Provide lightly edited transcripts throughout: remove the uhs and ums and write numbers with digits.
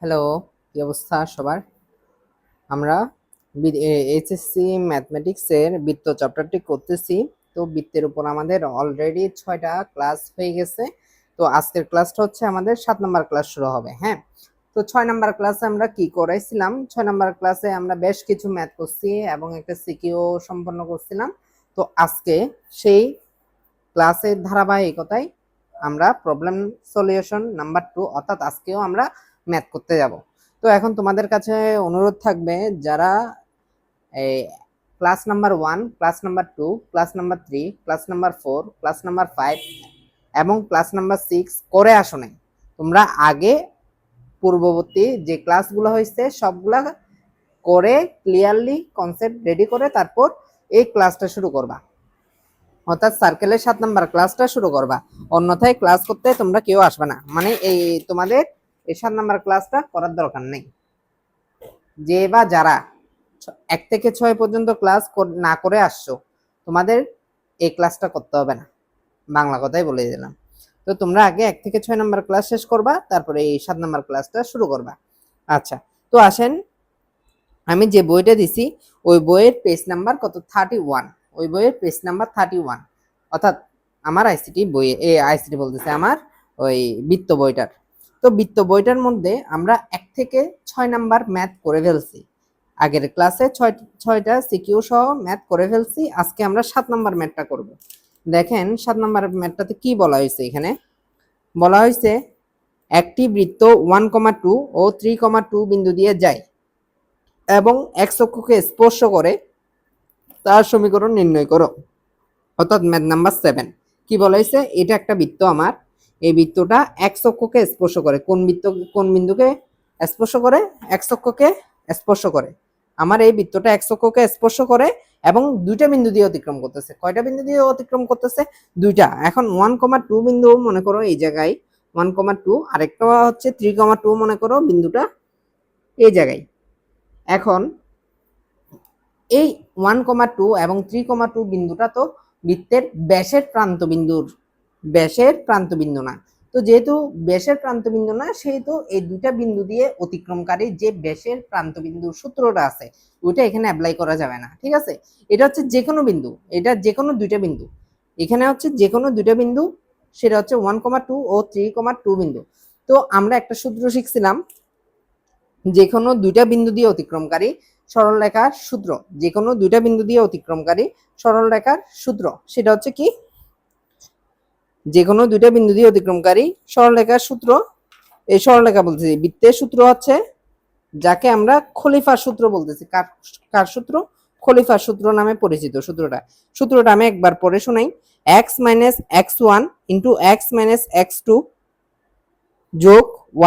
Hello, কি অবস্থা সবার? আমরা এইচএসসি ম্যাথমেটিক্সের বৃত্ত চ্যাপ্টারটি করতেছি। তো বৃত্তের উপর আমাদের অলরেডি 6টা ক্লাস হয়ে গেছে। তো আজকের ক্লাসটা হচ্ছে আমাদের 7 নাম্বার ক্লাস শুরু হবে। হ্যাঁ, তো 6 নাম্বার ক্লাসে আমরা কি করাইছিলাম? 6 নাম্বার ক্লাসে আমরা বেশ কিছু ম্যাথ করছি এবং একটা সিকিউ সম্পন্ন করছিলাম। তো আজকে সেই ক্লাসের ধারাবাহিকতায় আমরা প্রবলেম সলিউশন নাম্বার 2 অর্থাৎ আজকেও আমরা ম্যাথ করতে যাব। তো এখন তোমাদের কাছে অনুরোধ থাকবে যারা এই class number 1, class number 2, class number 3, class number 4, class number 5 এবং ক্লাস নাম্বার 6 করে আসো নাই, তোমরা আগে পূর্ববর্তী যে ক্লাসগুলো হয়েছে সবগুলা করে ক্লিয়ারলি কনসেপ্ট রেডি করে তারপর এই ক্লাসটা শুরু করবা, অর্থাৎ সার্কেলের 7 নাম্বার ক্লাসটা শুরু করবা। অন্যথায় ক্লাস করতে তোমরা কেউ আসবে না, মানে এই তোমাদের এই 7 নাম্বার ক্লাসটা করার দরকার নেই। যে বা যারা 1 থেকে 6 পর্যন্ত ক্লাস না করে আসছো, তোমাদের এই ক্লাসটা করতে হবে না, বাংলা কথাই বলে দিলাম। তো তোমরা আগে 1 থেকে 6 নাম্বার ক্লাস শেষ করবা, তারপরে এই 7 নাম্বার ক্লাসটা শুরু করবা। আচ্ছা, তো আসেন, আমি যে বইটা দিছি ওই বইয়ের পেজ নাম্বার কত? 31। ওই বইয়ের পেজ নাম্বার 31, অর্থাৎ আমার আইসিটি বই, আইসিটি বলতেছে আমার ওই বৃত্ত বইটার। তো বৃত্ত বইটার মধ্যে আমরা 1 থেকে 6 নাম্বার ম্যাথ করে ফেলছি। আগের ক্লাসে 6টা সিকিউ সহ ম্যাথ করে ফেলছি। আজকে আমরা 7 নাম্বার ম্যাথটা করব। দেখেন 7 নাম্বার ম্যাথটাতে কি বলা হয়েছে। এখানে বলা হয়েছে একটি বৃত্ত 1,2 ও 3,2 বিন্দু দিয়ে যায় এবং এক্স অক্ষকে স্পর্শ করে তার সমীকরণ নির্ণয় করো, অর্থাৎ ম্যাথ নাম্বার 7। কি বলা হয়েছে? এটা একটা বৃত্ত আমার, এই বৃত্তটা এক্স অক্ষকে স্পর্শ করে। কোন বিন্দুকে স্পর্শ করে? এক্স অক্ষকে স্পর্শ করে। আমার এই বৃত্তটা এক্স অক্ষকে স্পর্শ করে এবং দুইটা বিন্দু দিয়ে অতিক্রম করতেছে। কয়টা বিন্দু দিয়ে অতিক্রম করতেছে? দুইটা। এখন 1,2 বিন্দু মনে করো এই জায়গায় 1,2, আরেকটা হচ্ছে 3,2 মনে করো বিন্দুটা এই জায়গায়। এখন এই 1,2 এবং 3,2 বিন্দুটা তো বৃত্তের ব্যাসের প্রান্ত বিন্দু না। তো যেহেতু ব্যাসের প্রান্ত বিন্দু না, সেহেতু এই দুইটা বিন্দু দিয়ে অতিক্রমকারী যে ব্যাসের প্রান্ত বিন্দুর সূত্রটা আছে ওইটা এখানে অ্যাপ্লাই করা যাবে না। ঠিক আছে, এটা হচ্ছে যে কোনো বিন্দু, এটা যে কোনো দুইটা বিন্দু, এখানে হচ্ছে যে কোনো দুইটা বিন্দু, সেটা হচ্ছে 1,2 ও 3,2 বিন্দু। তো আমরা একটা সূত্র শিখছিলাম, যে কোনো দুইটা বিন্দু দিয়ে অতিক্রমকারী সরলরেখার সূত্র, যে কোনো দুইটা বিন্দু দিয়ে অতিক্রমকারী সরলরেখার সূত্র, সেটা হচ্ছে কি? যে কোনো দুইটা বিন্দু দিয়ে অতিক্রমকারী সরলরেখার সূত্র, এই সরলরেখা বলতেছি বৃত্তের সূত্র হচ্ছে, যাকে আমরা খলিফার সূত্র বলতেছি। কার সূত্র? খলিফার সূত্র নামে পরিচিত সূত্রটা আমি একবার পড়ে শোনাই। x minus x1 into x minus x2 যোগ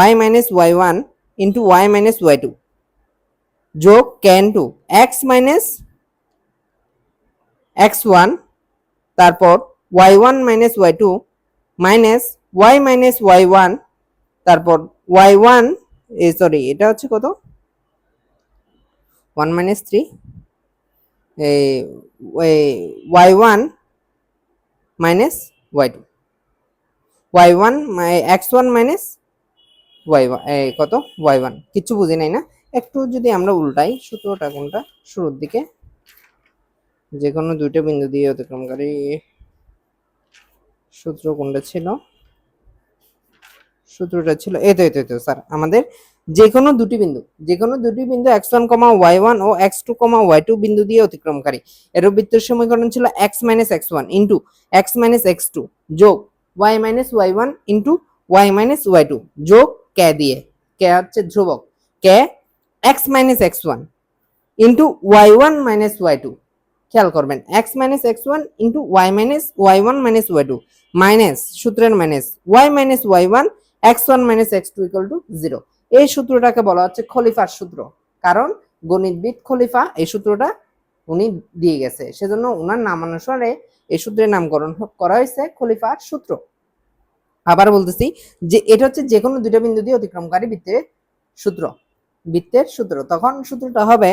y minus y1 into y minus y2 যোগ can two x minus x1, তারপর y1 minus y2 minus y minus y1, তারপর y1 সরি এটা হচ্ছে কত? 1 minus 3 y1 minus y2, y1 x1 minus y1 কত? y1। কিছু বুঝি নাই না? একটু যদি আমরা উল্টাই সূত্রটা, কোনটা শুরুর দিকে, যে কোনো দুইটা বিন্দু দিয়ে অতিক্রমকারী সূত্র কোনটা ছিল? সূত্রটা ছিল এই তো স্যার, আমাদের যে কোনো দুটি বিন্দু x1, y1 ও x2, y2 বিন্দু দিয়ে অতিক্রমকারী এর বৃত্তের সমীকরণ ছিল x minus x1 into x minus x2 যোগ y minus y1 into y minus y2 যোগ k দিয়ে, k হচ্ছে ধ্রুবক, k x minus x1 into y1 minus y2, খেয়াল করবেন x minus x1 into y minus y1 minus y2 minus সূত্রের minus y minus y1 x1 minus x2 equal to 0। এই সূত্রটাকে বলা হচ্ছে খলিফার সূত্র, কারণ গণিতবিদ খলিফা এই সূত্রটা উনি দিয়ে গেছে, সেজন্য ওনার নাম অনুসারে এই সূত্রের নামকরণ করা হয়েছে খলিফার সূত্র। আবার বলতেছি যে এটা হচ্ছে যে কোনো দুইটা বিন্দু দিয়ে অতিক্রমকারী বৃত্তের সূত্র। তখন সূত্রটা হবে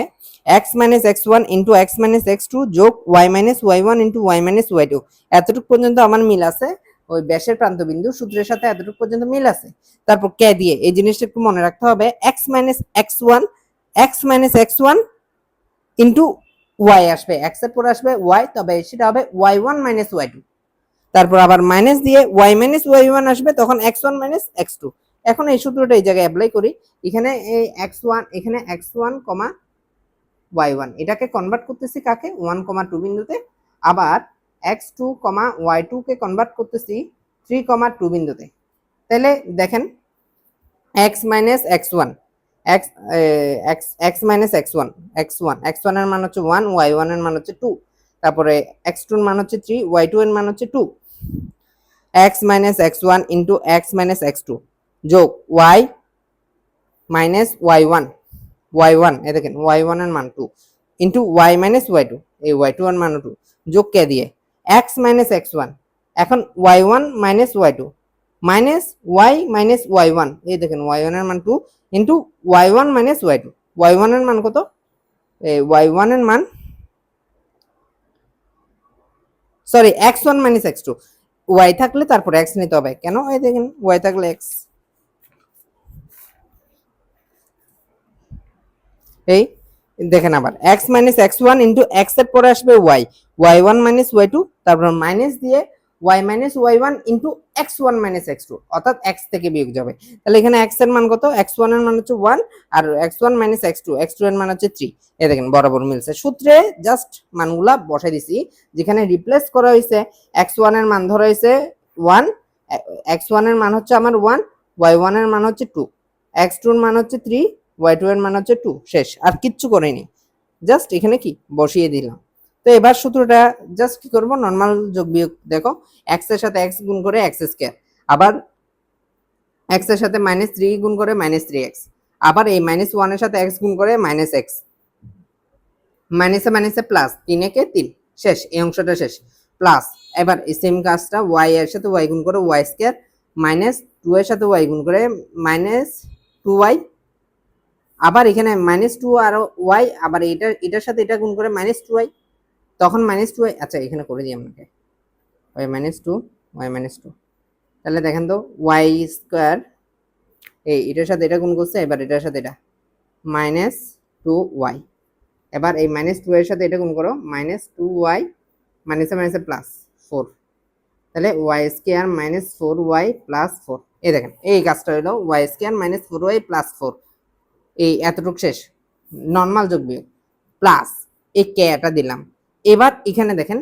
x minus x1 into x minus x2 যোগ y minus y1 into y minus y2। এতটুকু পর্যন্ত আমার মিল আছে। ওই ব্যাসের প্রান্তবিন্দু সূত্রের সাথে এতটুকু পর্যন্ত মিল আছে। তারপর কে দিয়ে এই জিনিসটা একটু মনে রাখতে হবে, x minus x1 into y আসবে, এক্স এর পরে আসবে ওয়াই, তবে সেটা হবে y1 মাইনাস y2। তারপর আবার মাইনাস দিয়ে y মাইনাস y1 আসবে, তখন x1 মাইনাস x2। এখন এই সূত্রটা এই জায়গায় অ্যাপ্লাই করি। এখানে এই x1, এখানে x1 কমা y1, এটাকে কনভার্ট করতেছি কাকে, 1,2 বিন্দুতে। আবার x2 কমা y2 কে কনভার্ট করতেছি 3,2 বিন্দুতে। তাহলে দেখেন x minus x1, x minus x1 এর মান হচ্ছে 1, y1 এর মান হচ্ছে 2, তারপরে x2 এর মান হচ্ছে 3, y2 এর মান হচ্ছে 2। x minus x1 into x minus x2 যোগ y মাইনাস y1 এই দেখেন y1 এর মান 2 ইন্টু y মাইনাস y2, এই y2 এর মান 2 যোগ কে দিয়ে x মাইনাস x1, এখন y1 minus y2 minus y minus y1, এই দেখেন y1 এর মান 2 into y1 minus y2, y1 এর মান কত, y1 এর মান sorry x1 minus x2, y থাকলে তারপর x নিতে হবে, কেন এই দেখেন y থাকলে x, এই দেখেন আবার x minus x1 into x এর পরে আসবে y, y1 মাইনাস y2, তারপর মাইনাস দিয়ে y minus y1 into x1 minus x2, অর্থাৎ x থেকে বিয়োগ যাবে। তাহলে এখানে x এর মান কত, x1 এর মান হচ্ছে 1 আর x1 মাইনাস x2 এর মান হচ্ছে 3। এই দেখেন বরাবর মিলছে, সূত্রে জাস্ট মানগুলা বসাই দিছি, যেখানে রিপ্লেস করা হয়েছে x1 এর মান ধরা হয়েছে 1, x1 এর মান হচ্ছে আমার 1, y1 এর মান হচ্ছে 2, x2 এর মান হচ্ছে 3, y2 এর মান হচ্ছে 2, শেষ, আর কিচ্ছু করিনি, জাস্ট এখানে কি বসিয়ে দিলাম। তো এবার সূত্রটা জাস্ট কি করব, নরমাল যোগ বিয়োগ, দেখো x এর সাথে x গুণ করে x স্কয়ার, আবার x এর সাথে মাইনাস 3 গুণ করে মাইনাস 3x, আবার এই মাইনাস 1 এর সাথে x গুণ করে মাইনাস x, মাইনাসে মাইনাসে প্লাস, 3 একে 3, শেষ, এই অংশটা শেষ। প্লাস এবার এই সেম কাজটা y এর সাথে y গুণ করে y স্কয়ার, মাইনাস 2 এর সাথে y গুণ করে মাইনাস 2y, আবার এখানে মাইনাস 2 আর y, আবার এটার সাথে এটা গুণ করে মাইনাস 2y, তখন মাইনাস 2y, আচ্ছা এখানে করে দিই আপনাকে, y মাইনাস 2, y মাইনাস 2, তাহলে দেখেন তো y স্কয়ার, এটার সাথে এটা গুণ করছে, এবার এটার সাথে এটা মাইনাস 2y, এবার এই মাইনাস 2 এর সাথে এটা গুণ করো, মাইনাস 2y, মাইনাসে মাইনাসে প্লাস 4, তাহলে y square minus 4y plus 4। এই দেখেন এই কাজটা হলো y square minus 4y plus 4, এই এতটুকু শেষ, নরমাল যোগ বিয়োগ প্লাস এই কেটা দিলাম। এবার এখানে দেখেন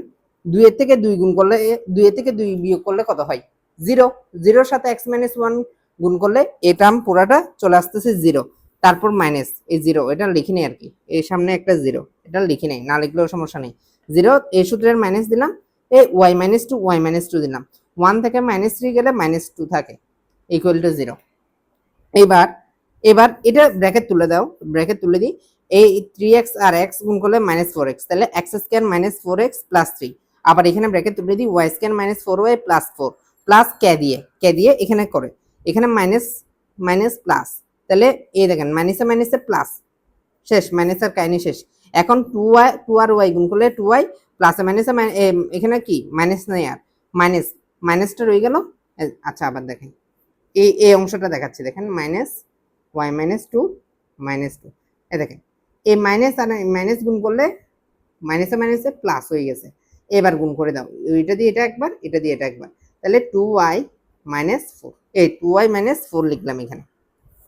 2 এর থেকে 2 গুণ করলে, 2 এর থেকে 2 বিয়োগ করলে কত হয়, 0, 0 এর সাথে x মাইনাস 1 গুণ করলে এই টার্ম পুরাটা চলে আসতেছে 0, তারপর মাইনাস এই 0, এটা লিখি নেই আর কি, এই সামনে একটা 0, এটা লিখি নেই, না লিখলেও সমস্যা নেই, 0 এই সূত্রের মাইনাস দিলাম, এই y মাইনাস 2 y মাইনাস 2 দিলাম, 1 থেকে মাইনাস 3 গেলে মাইনাস 2 থাকে, ইকুয়াল টু 0। এবার এটা ব্র্যাকেট তুলে দাও, ব্র্যাকেট তুলে দিই, এই 3x আর x গুণ করলে মাইনাস 4x, তাহলে x square minus 4x plus 3, আবার এখানে ব্র্যাকেট তুলে দিই y square minus 4y plus 4, plus K দিয়ে এখানে করে, এখানে মাইনাস মাইনাস প্লাস, তাহলে এই দেখেন মাইনাসে মাইনাসে প্লাস, শেষ, মাইনাসের কাহিনী শেষ। এখন 2 আর y গুণ করলে 2y, প্লাসে মাইনাসে এখানে কি মাইনাস নাই, আর মাইনাসটা রয়ে গেল। আচ্ছা আবার দেখেন এই অংশটা দেখাচ্ছি, দেখেন মাইনাস y মাইনাস 2 মাইনাস 2, এই দেখেন এই মাইনাস আর মাইনাস গুণ করলে মাইনাসে মাইনাসে প্লাস হয়ে গেছে, এবার গুণ করে দাও, এটা দিয়ে এটা একবার, এটা দিয়ে এটা একবার, তাহলে 2y মাইনাস 4, এই 2y মাইনাস 4 লিখলাম এখানে,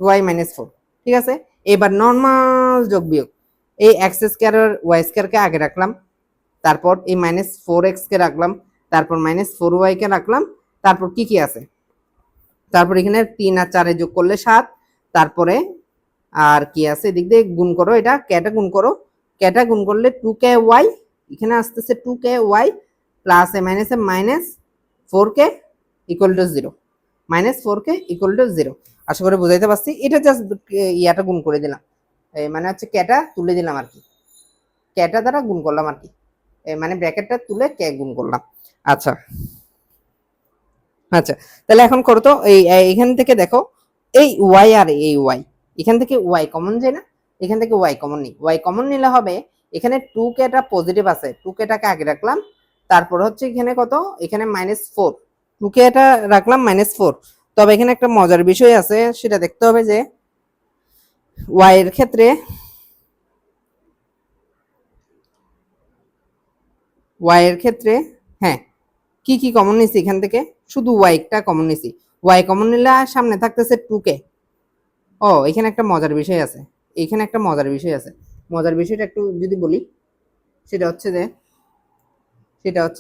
2y মাইনাস 4, ঠিক আছে। এবার নর্মাল যোগ বিয়োগ, এই এক্স স্কয়ার আর ওয়াই স্কয়ারকে আগে রাখলাম, তারপর এই মাইনাস 4x কে রাখলাম, তারপর মাইনাস 4y কে রাখলাম, তারপর কি কি আছে, তারপর এখানে 3 আর 4 যোগ করলে 7, তারপরে আর কি আছে, এদিক দিয়ে গুণ করো, এটা কেটা গুণ করো, কেটা গুণ করলে 2ky, এখানে আসতেছে 2ky plus A minus 4k equal to 0, minus 4k equal to 0। আশা করি বুঝাইতে পারছি, এটা জাস্ট ইয়াটা গুণ করে দিলাম, মানে হচ্ছে কেটা তুলে দিলাম আর কি, কেটা দ্বারা গুণ করলাম আর কি, মানে ব্র্যাকেটটা তুলে কে গুণ করলাম। আচ্ছা আচ্ছা, তাহলে এখন করো তো, এইখান থেকে দেখো এই y আর এই y, এখান থেকে y কমন যায় না, এখান থেকে y কমন নেই, y কমন নিলে হবে এখানে 2kটা পজিটিভ আছে, 2kটাকে আগে রাখলাম, তারপর হচ্ছে এখানে কত, এখানে মাইনাস 4, 2কে এটা রাখলাম -4। তবে এখানে একটা মজার বিষয় আছে, সেটা দেখতে হবে যে y এর ক্ষেত্রে হ্যাঁ কি কি কমন নিছি এখান থেকে, শুধু y টা কমন নিছি। y কমন নিলে সামনে থাকতেছে 2কে। ও এখানে একটা মজার বিষয় আছে, মজার বিষয়টা একটু যদি বলি, সেটা হচ্ছে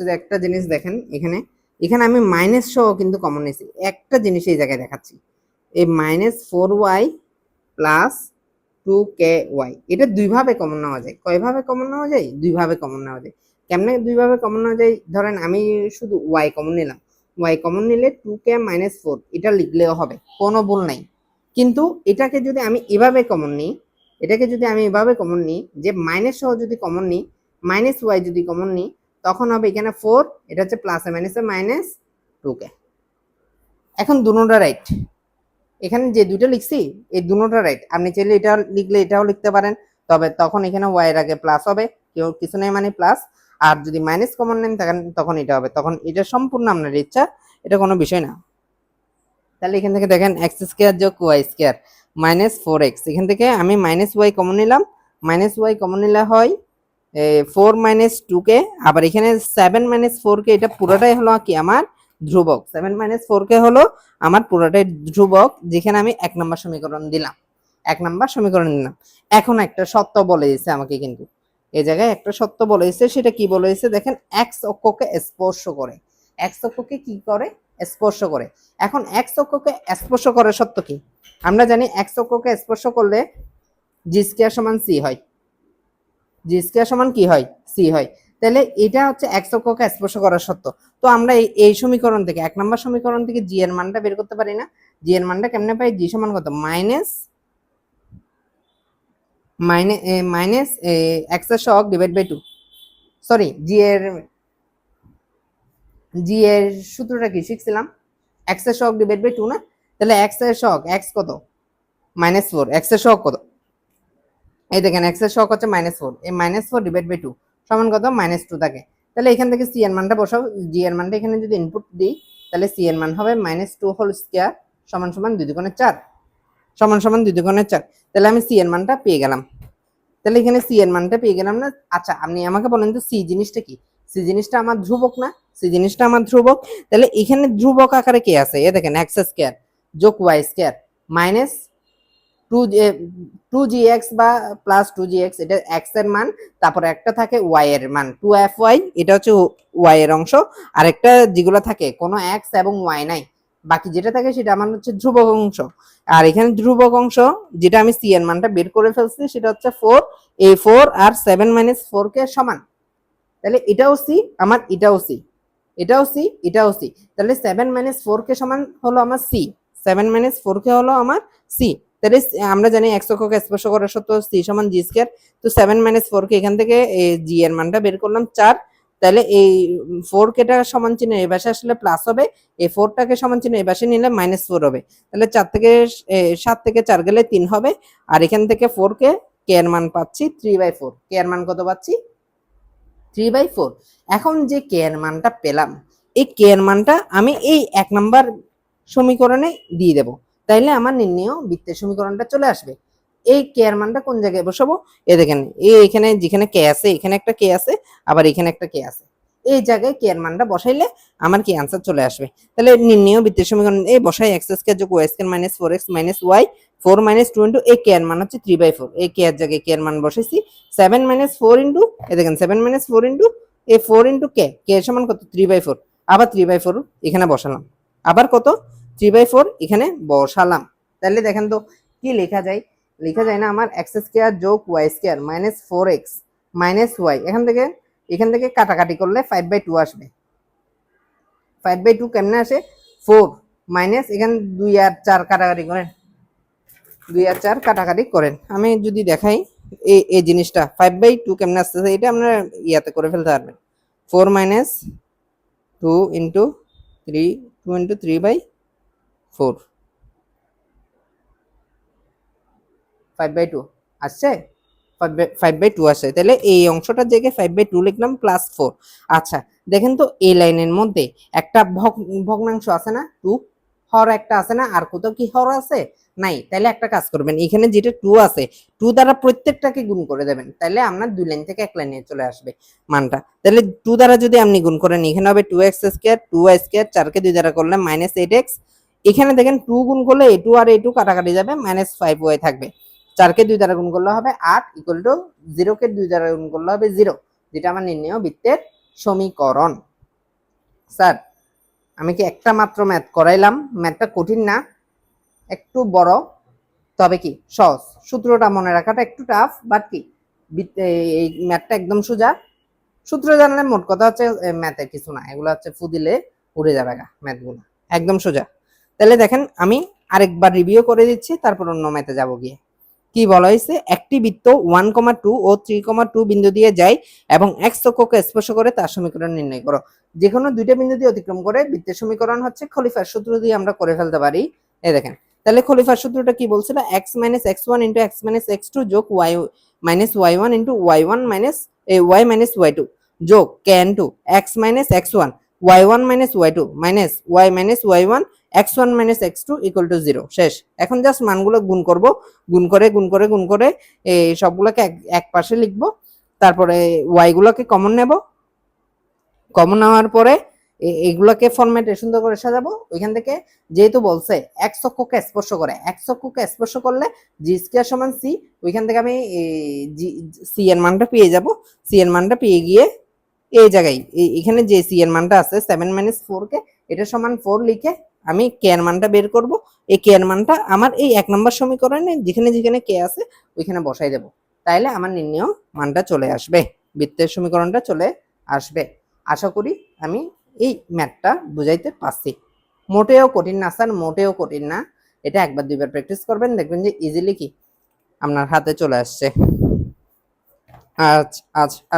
যে একটা জিনিস দেখেন, এখানে এখানে আমি মাইনাস সহ কিন্তু কমন নিছি। একটা জিনিস এই জায়গায় দেখাচ্ছি, এই -4y প্লাস 2ky, এটা দুইভাবে কমন নেওয়া যায়। কয়ভাবে কমন নেওয়া যায়? দুইভাবে কমন নেওয়া যায়। কেমনে দুইভাবে কমন নেওয়া যায়? ধরেন আমি শুধু y কমন নিলাম, y কমন নিলে 2k -4 এটা লিখলেও হবে, কোনো ভুল নাই। কিন্তু এটাকে যদি আমি এভাবে কমন নিই, যে মাইনাস সহ যদি কমন নিই, -y যদি কমন নিই, তখন হবে এখানে 4, এটা হচ্ছে প্লাসে মাইনাসে -2k। এখন দুটোটা রাইট, এখানে যে দুটো লিখছি এই দুটোটা রাইট। আপনি চাইলে এটা লিখলে এটাও লিখতে পারেন, তবে তখন এখানে y এর আগে প্লাস হবে, কেউ কিছু নেই মানে প্লাস। আর যদি মাইনাস কমন নেন তখন এটা হবে, তখন এটা সম্পূর্ণ আপনার ইচ্ছা, এটা কোনো বিষয় না। তাহলে এখান থেকে দেখেন x² যোগ y স্কয়ার -4x, এখান থেকে আমি -y কমন নিলাম, -y কমন নিলে হয় 4 -2k। আবার এখানে 7 -4k, এটা পুরোটাই হলো কি আমার ধ্রুবক। 7 -4k হলো আমার পুরোটাই ধ্রুবক, যেখানে আমি 1 নম্বর সমীকরণ দিলাম। এখন একটা সত্য বলে দিয়েছে আমাকে, কিন্তু এই জায়গায় একটা সত্য বলে দিয়েছে। সেটা কি বলে দিয়েছে দেখেন, এক্স অক্ষকে স্পর্শ করে, কি করে? স্পর্শ করে। এখন এক্স অক্ষকে স্পর্শ করে সত্য কি? আমরা জানি এক্স অক্ষকে স্পর্শ করলে জি স্কয়ার সমান সি হয়, কি হয়? সি হয়। তাহলে এটা হচ্ছে এক্স অক্ষকে স্পর্শ করার সত্য। তো আমরা এই সমীকরণ থেকে, 1 নম্বর সমীকরণ থেকে জি এর মানটা বের করতে পারি না? জি এর মানটা কেমনে পাই? জি সমান কত? মাইনাস এক্স এর সহগ ডিভাইড বাই 2। সরি, জি এর সূত্রটা কি শিখছিলাম? এক্স এর সহগ ডিভাইড বাই 2 না? তাহলে এক্স এর সহগ, এক্স কত? -4। এক্স এর সহগ কত? এই দেখেন এক্স এর সহগ হচ্ছে -4, এই -4 ডিভাইড বাই 2 সমান কত? -2 থাকে। তাহলে এখান থেকে সি এর মানটা বসাও, জি এর মানটা এখানে যদি ইনপুট দিই, তাহলে সি এর মান হবে -2 হোল স্কয়ার সমান সমান 2 দুগুণে 4, তাহলে আমি সি এর মানটা পেয়ে গেলাম। তাহলে এখানে সি এর মানটা পেয়ে গেলাম না? আচ্ছা আপনি আমাকে বলেন তো, সি জিনিসটা কি? সি জিনিসটা আমার ধ্রুবক না? তাহলে এখানে ধ্রুবক আকারে কি আছে? এ দেখেন এক্স স্কয়ার যোগ ওয়াই স্কয়ার মাইনাস 2gx বা প্লাস 2gx, এটা এক্স এর মান। তারপর একটা থাকে ওয়াই এর মান 2fy, এটা হচ্ছে ওয়াই এর অংশ। আর একটা যেগুলো থাকে কোনো এক্স এবং ওয়াই নাই, বাকি যেটা থাকে সেটা আমার হচ্ছে ধ্রুবক অংশ। আর এখানে ধ্রুবক অংশ যেটা আমি সি এর মানটা বের করে ফেলছি, সেটা হচ্ছে 4। এই 4 আর 7 - 4 কে সমান। তাহলে এটাও সি আমার, এটাও সি। তাহলে 7 - 4 কে সমান হলো আমার সি, 7 - 4 কে হলো আমার সি। তাহলে আমরা জানি এক্স অক্ষকে স্পর্শ করার সত্য সি সমান জি স্কয়ার। তো 7 - 4 কে এখান থেকে জি এর মানটা বের করলাম 4। তাহলে এই 4 কেটা সমান চিহ্ন এই পাশে আসলে প্লাস হবে, এই 4 টাকে সমান চিহ্ন এই পাশে নিলে -4 হবে। তাহলে 4 থেকে 7 থেকে 4 গেলে 3 হবে। আর এখান থেকে 4 কে কে এর মান পাচ্ছি 3/4। কে এর মান কত পাচ্ছি? 3/4। এখন যে কে এর মানটা পেলাম, এই কে এর মানটা আমি এই 1 নাম্বার সমীকরণে দিয়ে দেব, তাইলে আমার নির্ণেয় বৃত্তের সমীকরণটা চলে আসবে। এই কে এর মানটা কোন জায়গায় বসাবো? এই দেখেন, এখানে যেখানে কে আছে, এখানে একটা কে আছে, আবার এখানে একটা কে আছে, এই জায়গায় কে এর মানটা বসাইলে আমার কি आंसर চলে আসবে। তাহলে নির্ণেয় বৃত্তের সমীকরণ এই বসাই, x স্কয়ার যোগ y square -4x - y 4 - 2 into এই কে এর মান হচ্ছে 3/4। এই কে এর জায়গায় কে এর মান বসাইছি 7 - 4 ইনটু, এই দেখেন 7 - 4 ইনটু এই 4 ইনটু কে, কে এর সমান কত? 3/4। আবার 3/4 এখানে বসালাম, আবার কত? 3/4 এখানে বসালাম। তাহলে দেখেন তো কি লেখা যায়? লেখা যায় না আমার x স্কয়ার যোগ y স্কয়ার -4x - y, এখান থেকে কাটাকাটি করলে 5/2 আসবে। 5/2 কেমনে আসে? 4 মাইনাস এখানে 2 আর 4 কাটাকাটি করেন, আমি যদি দেখাই এই জিনিসটা 5/2 কেমনে আসতেছে, এটা আপনারা ইয়াতে করে ফেলতে পারবেন। 4 - 2 ইন্টু 3, 2 ইন্টু 3/4, 5/2 আসছে। 5/2 আসে, তাহলে এই অংশটার জায়গায় 5/2 লিখলাম +4। আচ্ছা দেখেন তো এই লাইনের মধ্যে একটা ভগ্নাংশ আছে না, 2 হর একটা আছে না, আর কোথাও কি হর আছে? নাই। তাহলে একটা কাজ করবেন, এখানে যেটা 2 আছে 2 দ্বারা প্রত্যেকটাকে গুণ করে দেবেন, তাহলে আপনার 2 লাইন থেকে এক লাইনে চলে আসবে মানটা। তাহলে 2 দ্বারা যদি আপনি গুণ করেন, এখানে হবে 2x², 2y², 4 কে 2 দ্বারা করলে -8x। এখানে দেখেন 2 গুণ করলে a2 আর a2 কাটাকাটি যাবে, -5y থাকবে। 4 কে 2 দ্বারা গুণ করলে হবে 8 ইকুয়াল টু 0 কে 2 দ্বারা গুণ করলে হবে 0, যেটা আমার নির্ণেয় বৃত্তের সমীকরণ। স্যার আমি কি একটা মাত্র ম্যাথ করাইলাম? ম্যাথটা কঠিন না, একটু বড়, তবে কি সহজ। সূত্রটা মনে রাখাটা একটু টাফ, বাট কি এই ম্যাথটা একদম সোজা। সূত্র জানলে মোট কথা হচ্ছে ম্যাথে কিছু না, এগুলো হচ্ছে ফু দিলে উড়ে যাবে গা ম্যাথগুলো, একদম সোজা। তাহলে দেখেন আমি আরেকবার রিভিউ করে দিচ্ছি, তারপর অন্য ম্যাথে যাব গিয়ে। কি বলা হয়েছে, একটি বৃত্ত 1,2 ও 3,2 বিন্দু দিয়ে যায় এবং x অক্ষকে স্পর্শ করে তার সমীকরণ নির্ণয় করো। যে কোনো দুইটা বিন্দু দিয়ে অতিক্রম করে বৃত্তের সমীকরণ হচ্ছে খলিফার সূত্র দিয়ে আমরা করে ফেলতে পারি। এই দেখেন, তাহলে খলিফার সূত্রটা কি বলছিল, x - x1 * x - x2 যোগ y - y1 * y1 - y - y2 যোগ can to x - x1 y1 - y2 minus y - y1 x1 - x2 equal to 0। শেষ। এখন জাস্ট মানগুলো গুণ করব, গুণ করে এই সবগুলোকে এক পাশে লিখব, তারপরে y গুলোকে কমন নেব, কমন নেওয়ার পরে এগুলোকে ফরম্যাটে সুন্দর করে সাজাবো। ওইখান থেকে যেহেতু বলছে x অক্ষকে স্পর্শ করে, x অক্ষকে স্পর্শ করলে g² = c, ওইখান থেকে আমি c এর মানটা পেয়ে যাব। c এর মানটা পেয়ে গিয়ে এই জায়গায় এখানে যে c এর মানটা আছে 7 - 4 কে এটা সমান 4 লিখে আমি k এর মানটা বের করব। এই k এর মানটা আমার এই 1 নম্বর সমীকরণে যেখানে যেখানে k আছে ওইখানে বসাই দেব, তাইলে আমার নির্ণেয় মানটা চলে আসবে, বৃত্তের সমীকরণটা চলে আসবে। আশা করি আমি এই ম্যাথটা বুঝাইতে পারছি। মোটেও কঠিন না স্যার, মোটেও কঠিন না। এটা একবার দুইবার প্র্যাকটিস করবেন, দেখবেন যে ইজিলি কি আপনার হাতে চলে আসছে।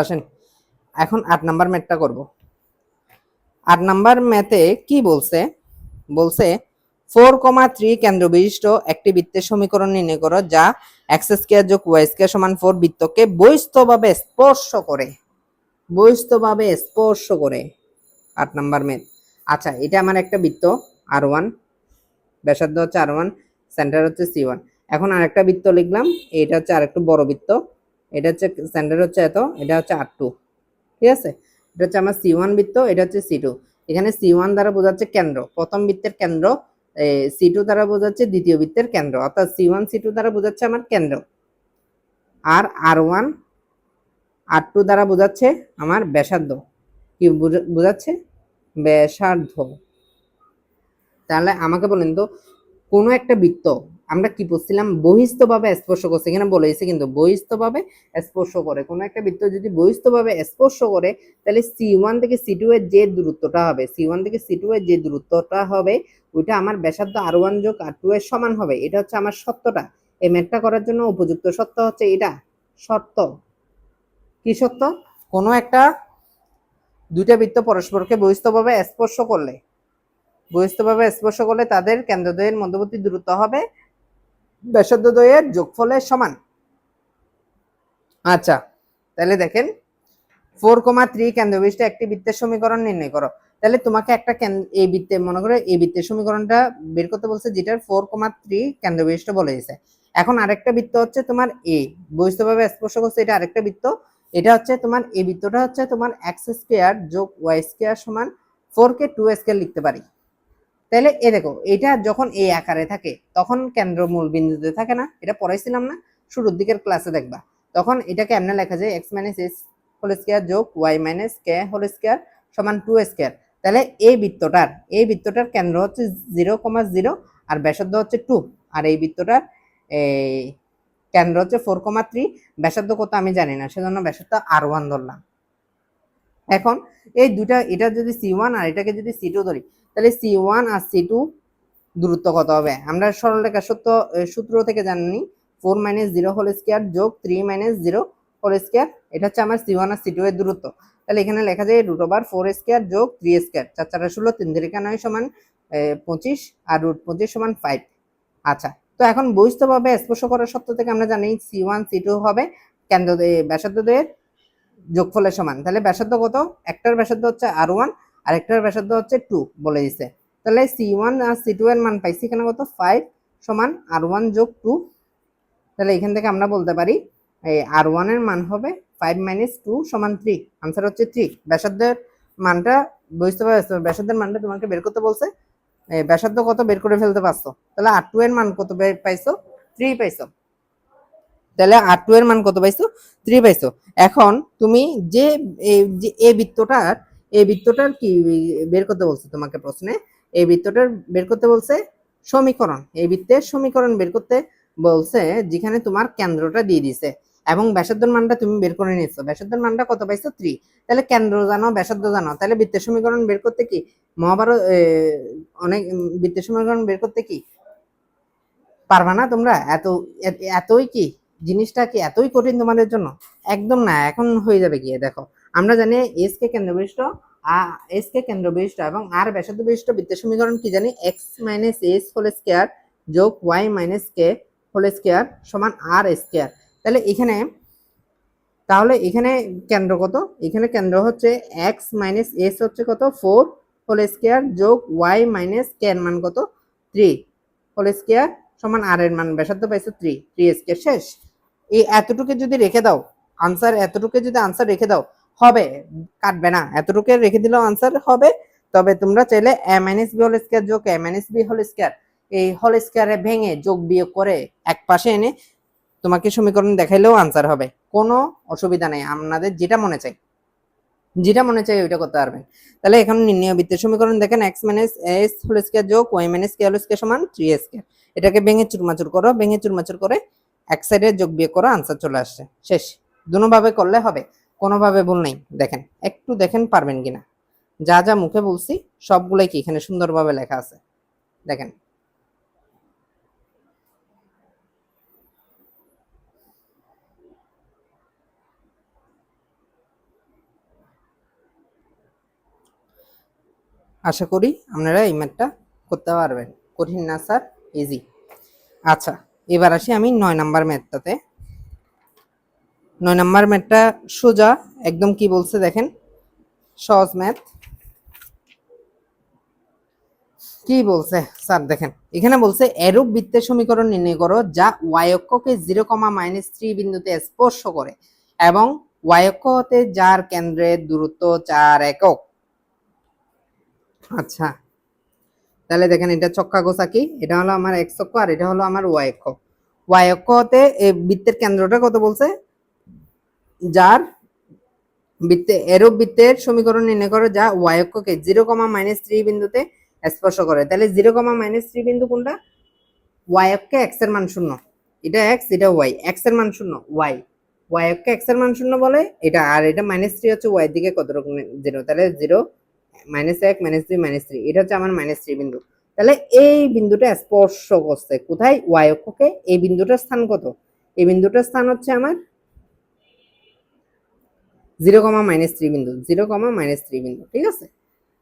আসেন এখন 8 নাম্বার ম্যাথটা করব। 8 নাম্বার ম্যাথে কি বলছে, বলছে 4,3 কেন্দ্র বিশিষ্ট একটি বৃত্তের সমীকরণ নির্ণয় করো যা x² যোগ y² সমান 4 বৃত্তকে বহিস্থভাবে স্পর্শ করে, বহিস্থভাবে স্পর্শ করে। 8 নাম্বার ম্যাথ। আচ্ছা এটা আমার একটা বৃত্ত R1, ব্যাসার্ধ হচ্ছে R1, সেন্টার হচ্ছে C1। এখন আরেকটা বৃত্ত লিখলাম, এটা হচ্ছে আরেকটু বড় বৃত্ত, এটা হচ্ছে সেন্টার হচ্ছে এত, এটা হচ্ছে R2, ঠিক আছে। এটা হচ্ছে আমার C1 বৃত্ত, এটা হচ্ছে C2। এখানে C1 দ্বারা বোঝাচ্ছে কেন্দ্র, প্রথম বৃত্তের কেন্দ্র, C2 দ্বারা বোঝাচ্ছে দ্বিতীয় বৃত্তের কেন্দ্র, অর্থাৎ C1 C2 দ্বারা বোঝাচ্ছে আমার কেন্দ্র, আর R1 R2 দ্বারা বোঝাচ্ছে আমার ব্যাসার্ধ। কি বোঝাচ্ছে? ব্যাসার্ধ। তাহলে আমাকে বলেন তো, কোনো একটা বৃত্ত আমরা কি বলছিলাম, বহিস্থভাবে স্পর্শ করছে, এখানে বলেছে কিন্তু বহিস্থভাবে স্পর্শ করে। কোনো একটা বৃত্ত যদি বহিস্থভাবে স্পর্শ করে, তাহলে C1 থেকে C2 এর যে দূরত্বটা হবে, C1 থেকে C2 এর যে দূরত্বটা হবে ওইটা আমার ব্যাসার্ধ R1 যোগ R2 এর সমান হবে। এটা হচ্ছে আমার সত্যটা। এই ম্যাথটা করার জন্য উপযুক্ত সত্য হচ্ছে এটা। সত্য কি সত্য? কোনো একটা দুইটা বৃত্ত পরস্পরকে বহিস্থভাবে স্পর্শ করলে, বহিস্থভাবে স্পর্শ করলে তাদের কেন্দ্রদ্বয়ের মধ্যবর্তী দূরত্ব হবে ব্যাসার্ধদ্বয়ের যোগফলের সমান। আচ্ছা তাহলে দেখেন 4,3 কেন্দ্রবিশিষ্ট একটি বৃত্তের সমীকরণ নির্ণয় করো। তাহলে তোমাকে একটা এই বৃত্তে মনে করে এই বৃত্তের সমীকরণটা বের করতে বলছে, যেটার 4,3 কেন্দ্রবিশিষ্ট বলে দিয়েছে। এখন আরেকটা বৃত্ত হচ্ছে তোমার এ, বহিস্থভাবে স্পর্শ করছে, এটা আরেকটা বৃত্ত। এটা হচ্ছে তোমার এই বৃত্তটা হচ্ছে তোমার x² যোগ y² সমান 4 কে 2 লিখতে পারি। তাহলে এ দেখো, এটা যখন এই আকারে থাকে তখন কেন্দ্র মূল বিন্দুতে থাকে না, এটা পড়াইছিলাম না শুরুর দিকের ক্লাসে, দেখবা। তখন এটাকে এমনি লেখা যায় x - s হোল স্কয়ার যোগ y - k হোল স্কয়ার সমান 2²। তাহলে এই বৃত্তটার কেন্দ্র হচ্ছে 0,0 আর ব্যাসার্ধ হচ্ছে 2, আর এই বৃত্তটার এই কেন্দ্র হচ্ছে 4,3, ব্যাসার্ধ কত আমি জানি না, সেজন্য ব্যাসার্ধ R1 ধরলাম। এখন এই দুটা, এটা যদি C1 আর এটাকে যদি C2 ধরি, তাহলে C1 আর C2 দূরত্ব কত হবে? আমরা সরলরেখা সূত্র থেকে জানি 4 - 0 হোল স্কয়ার যোগ 3 - 0 হোল স্কয়ার, এটা হচ্ছে আমার C1 আর C2 এর দূরত্ব। তাহলে এখানে লেখা যায় √4² যোগ 3², 4 4 16, 3 3 9 সমান 25, আর √25 সমান 5। আচ্ছা তো এখন বহিস্থভাবে স্পর্শ করার সত্য থেকে আমরা জানি C1 C2 হবে কেন্দ্র ব্যাসার্ধদের যোগফলের সমান। তাহলে ব্যাসার্ধ কত? একটার ব্যাসার্ধ হচ্ছে R1 আর একটার ব্যাসার্ধ হচ্ছে 2 বলে দিছে। তাহলে C1 আর C2 এর মান পাইছি এখানে কত? 5 সমান R1 যোগ 2। তাহলে এখান থেকে আমরা বলতে পারি এই R1 এর মান হবে 5 - 2 সমান 3। आंसर হচ্ছে 3। ব্যাসার্ধের মানটা বুঝতে পারছো? ব্যাসার্ধের মানটা তোমাকে বের করতে বলছে। ব্যাসার্ধ কত বের করে ফেলতে পারছো। তাহলে R2 এর মান কত পাইছো? 3 পাইছো। তাহলে R2 এর মান কত পাইছো? 3 পাইছো। এখন তুমি যে এই বৃত্তটার কি বের করতে বলছে তোমাকে প্রশ্নে? এই বৃত্তটার বের করতে বলছে সমীকরণ। এই বৃত্তের সমীকরণ বের করতে বলছে যেখানে তোমার কেন্দ্রটা দিয়ে দিছে এবং ব্যাসার্ধের মানটা তুমি বের করে নিয়েছো। ব্যাসার্ধের মানটা কত পাইছো? 3। তাহলে কেন্দ্র জানো, ব্যাসার্ধ জানো, তাহলে বৃত্তের সমীকরণ বের করতে কি মহাভারত অনেক বৃত্তের সমীকরণ বের করতে কি পারবা না তোমরা? এতই কি জিনিসটা কি এতই কঠিন তোমাদের জন্য? একদম না, এখন হয়ে যাবে গিয়ে। দেখো আমরা জানি এস কে কেন্দ্রবিশিষ্ট এবং আর ব্যাসার্ধ বিশিষ্ট বৃত্তের সমীকরণ কি জানি? x - s হোল স্কয়ার যোগ y - k হোল স্কয়ার সমান r স্কয়ার। তাহলে এখানে কেন্দ্র কত? এখানে কেন্দ্র হচ্ছে x - s হচ্ছে কত? 4 হোল স্কয়ার যোগ y - k এর মান কত? 3 হোল স্কয়ার সমান r এর মান ব্যাসার্ধ পাইছো 3 স্কয়ার। শেষ। এই এতটুকু যদি রেখে দাও আনসার, এতটুকু যদি আনসার রেখে দাও হবে, কাটবে না। এতটুকু রেখে দিলেও আনসার হবে। তবে তোমরা চাইলে a - b হোল স্কয়ার যোগ a - b হোল স্কয়ার এই হোল স্কয়ারে ভেঙে যোগ বিয়োগ করে এক পাশে এনে তোমাকে সমীকরণ দেখাইলেও আনসার হবে, কোনো অসুবিধা নেই। আপনাদের যেটা মনে চাই ওইটা করতে পারবেন। তাহলে এখন নির্ণয় বৃত্তের সমীকরণ দেখেন x - s হোল স্কয়ার যোগ y - k হোল স্কয়ার সমান 3 স্কয়ার। এটাকে ভেঙে চুরমাচুর করে এক সাইডে যোগ বিয়োগ করো, আনসার চলে আসছে। শেষ। দুনোভাবে করলে হবে, কোনোভাবে ভুল নেই। দেখেন একটু দেখেন পারবেন কিনা। যা যা মুখে বলছি সবগুলাই কি এখানে সুন্দরভাবে লেখা আছে। দেখেন আশা করি আপনারা এই ম্যাথটা করতে পারবেন। কঠিন না স্যার, ইজি। আচ্ছা এবার আসি আমি 9 নাম্বার ম্যাথটাতে। 9 নাম্বার ম্যাথটা সোজা একদম। কি বলছে দেখেন, সহজ ম্যাথ। কি বলছে স্যার দেখেন, এখানে বলছে এরূপ বৃত্তের সমীকরণ নির্ণয় করো যা y অক্ষকে 0, -3 বিন্দুতে স্পর্শ করে এবং y অক্ষ হতে যার কেন্দ্রের দূরত্ব 4 একক। আচ্ছা তাহলে দেখেন এটা চক্কা গোছা কি, এটা হলো আমার x অক্ষ আর এটা হলো আমার y অক্ষ। y অক্ষ হতে এই বৃত্তের কেন্দ্রটা কত বলছে? যার এরূপ বৃত্তের সমীকরণ নির্ণয় করো যা y অক্ষকে 0, -3 বিন্দুতে স্পর্শ করে। তাহলে 0, -3 বিন্দু কোনটা? y অক্ষে x এর মান 0, এটা x এটা y, x এর মান 0 y অক্ষে x এর মান 0 বলে এটা, আর এটা -3 হচ্ছে y এর দিকে কত রকম 0। তাহলে 0 -1 -2 -3 এটা হচ্ছে আমার -3 বিন্দু। তাহলে এই বিন্দুটা স্পর্শ করছে কোথায়? y অক্ষকে। এই বিন্দুটার স্থান কত? এই বিন্দুটার স্থান হচ্ছে আমার 0, -3 বিন্দু, 0, -3 বিন্দু। ঠিক আছে,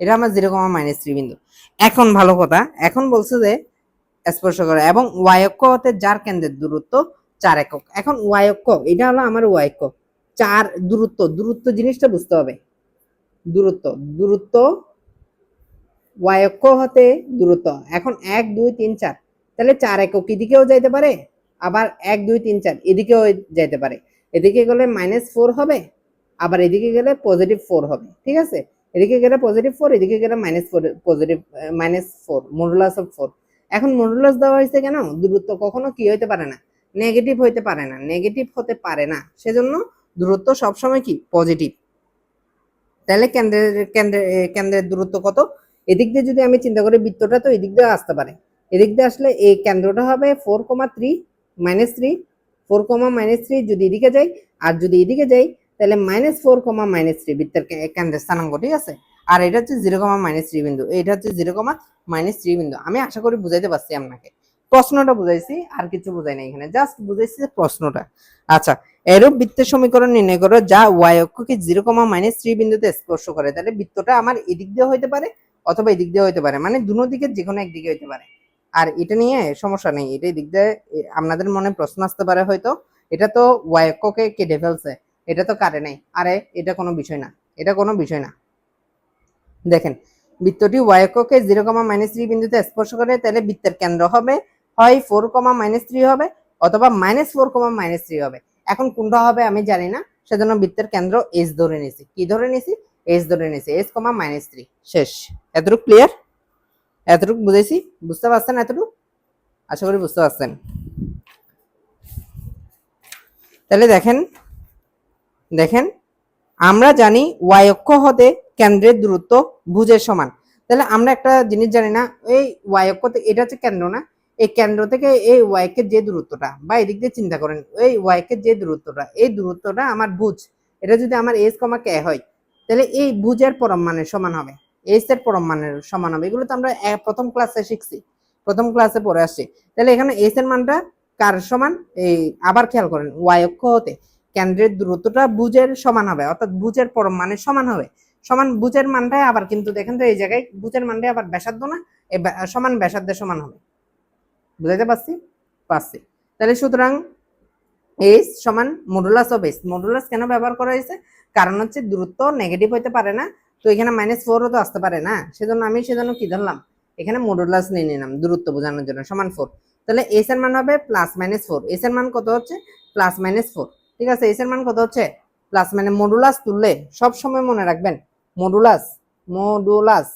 এটা আমার 0, -3 বিন্দু। এখন ভালো কথা, এখন বলছে যে স্পর্শ করে এবং y অক্ষ হতে যার কেন্দ্রের দূরত্ব 4 একক। এখন y অক্ষ এটা হলো আমার y অক্ষ, 4 দূরত্ব জিনিসটা বুঝতে হবে। দূরত্ব y অক্ষ হতে দূরত্ব এখন 1 2 3 4, তাহলে 4 একক এদিকেও যাইতে পারে, আবার 1 2 3 4 এদিকেও যাইতে পারে। এদিকে গেলে -4 হবে, আবার এদিকে গেলে +4 হবে। ঠিক আছে, এদিকে গেলে +4 এদিকে গেলে -4 -4 মডুলাস অফ 4। এখন মডুলাস দেওয়া হয়েছে কেন? দূরত্ব কখনো কি হইতে পারে না? নেগেটিভ হইতে পারে না, নেগেটিভ হতে পারে না, সেজন্য দূরত্ব সবসময় কি পজিটিভ। তাহলে কেন্দ্রের দূরত্ব কত? এদিক দিয়ে যদি আমি চিন্তা করি বৃত্তটা তো এদিক দিয়ে আসতে পারে, এদিক দিয়ে আসলে এই কেন্দ্রটা হবে 4,3 -3 4, যদি এদিকে যাই আর যদি এদিকে যাই তাহলে -4, -3 বৃত্তের কেন্দ্রের স্থানাঙ্ক। ঠিক আছে, আর এটা হচ্ছে 0, -3 বিন্দু, এটা হচ্ছে 0, -3 বিন্দু। আমি আশা করি বুঝাইতে পারছি আপনাকে। প্রশ্নটা বুঝাইছি, আর কিছু বুঝাই না, এখানে জাস্ট বুঝাইছি প্রশ্নটা। আচ্ছা এরূপ বৃত্তের সমীকরণ নির্ণয় করো যা y অক্ষকে 0, -3 বিন্দুতে স্পর্শ করে। তাহলে বৃত্তটা আমার এদিক দিয়ে হইতে পারে অথবা এদিক দিয়ে হইতে পারে, মানে দুনো দিকে যে কোনো একদিকে হইতে পারে। আর এটা নিয়ে সমস্যা নেই, এটা এদিক দিয়ে আপনাদের মনে প্রশ্ন আসতে পারে হয়তো এটা তো ওয়াই অক্ষকে কেটে ফেলছে, এটা তো কাটে নাই। আরে এটা কোনো বিষয় না, এটা কোনো বিষয় না। দেখেন বৃত্তটি ওয়াই অক্ষকে 0,-3 বিন্দুতে স্পর্শ করে, তাহলে বৃত্তের কেন্দ্র হবে হয় 4,-3 হবে অথবা -4,-3 হবে। এখন কোনটা হবে আমি জানি না, সেজন্য বৃত্তের কেন্দ্র এস ধরে নিছি। কি ধরে নিছি? এস ধরে নিছি, s,-3। শেষ। এতটুকু ক্লিয়ার? এতটুকু বুঝেছি? বুঝতে পারছেন এতটুকু? আশা করি বুঝতে পারছেন। তাহলে দেখেন দেখেন আমরা জানি ওয়াই অক্ষ হতে কেন্দ্রের দূরত্ব ভুজের সমান। তাহলে আমরা একটা জিনিস জানি না, এই ওয়াই অক্ষ, এটা হচ্ছে কেন্দ্র না, এই কেন্দ্র থেকে এই ওয়াই কে যে দূরত্বটা, বা এদিক দিয়ে চিন্তা করেন, এই ওয়াই কে যে দূরত্বটা, এই দূরত্বটা আমার ভুজ, এটা যদি আমার এস কমা কে হয়, তাহলে এই ভুজের পরম মানের সমান হবে, এস এর পরম মানের সমান হবে। এগুলো তো আমরা প্রথম ক্লাসে শিখছি, প্রথম ক্লাসে পড়ে আসছি। তাহলে এখানে এস এর মানটা কার সমান? এই আবার খেয়াল করেন, ওয়াই অক্ষ হতে কেন্দ্রের দূরত্বটা ভুজের সমান হবে, অর্থাৎ ভুজের পরম মানের সমান হবে। সমান ভুজের মানটাই আবার কিন্তু দেখেন তো এই জায়গায় ভুজের মানটাই আবার ব্যাসার্ধ না, এই সমান ব্যাসার্ধের সমান হবে। বুঝাইতে পারছি? তাহলে সুতরাং এইচ সমান মডুলাস অফ এইচ। মডুলাস কেন ব্যবহার করা হয়েছে? কারণ হচ্ছে দূরত্ব নেগেটিভ হইতে পারে না, তো এখানে -4ও তো আসতে পারে না, সেজন্য আমি কি ধরলাম, এখানে মডুলাস নিয়ে নিলাম দূরত্ব বোঝানোর জন্য, সমান 4। তাহলে এস এর মান হবে +-4। এস এর মান কত হচ্ছে? +-4। ঠিক আছে, এস এর মান কত হচ্ছে? প্লাস, মানে মডুলাস তুললে সব সময় মনে রাখবেন, মডুলাস মডুলাস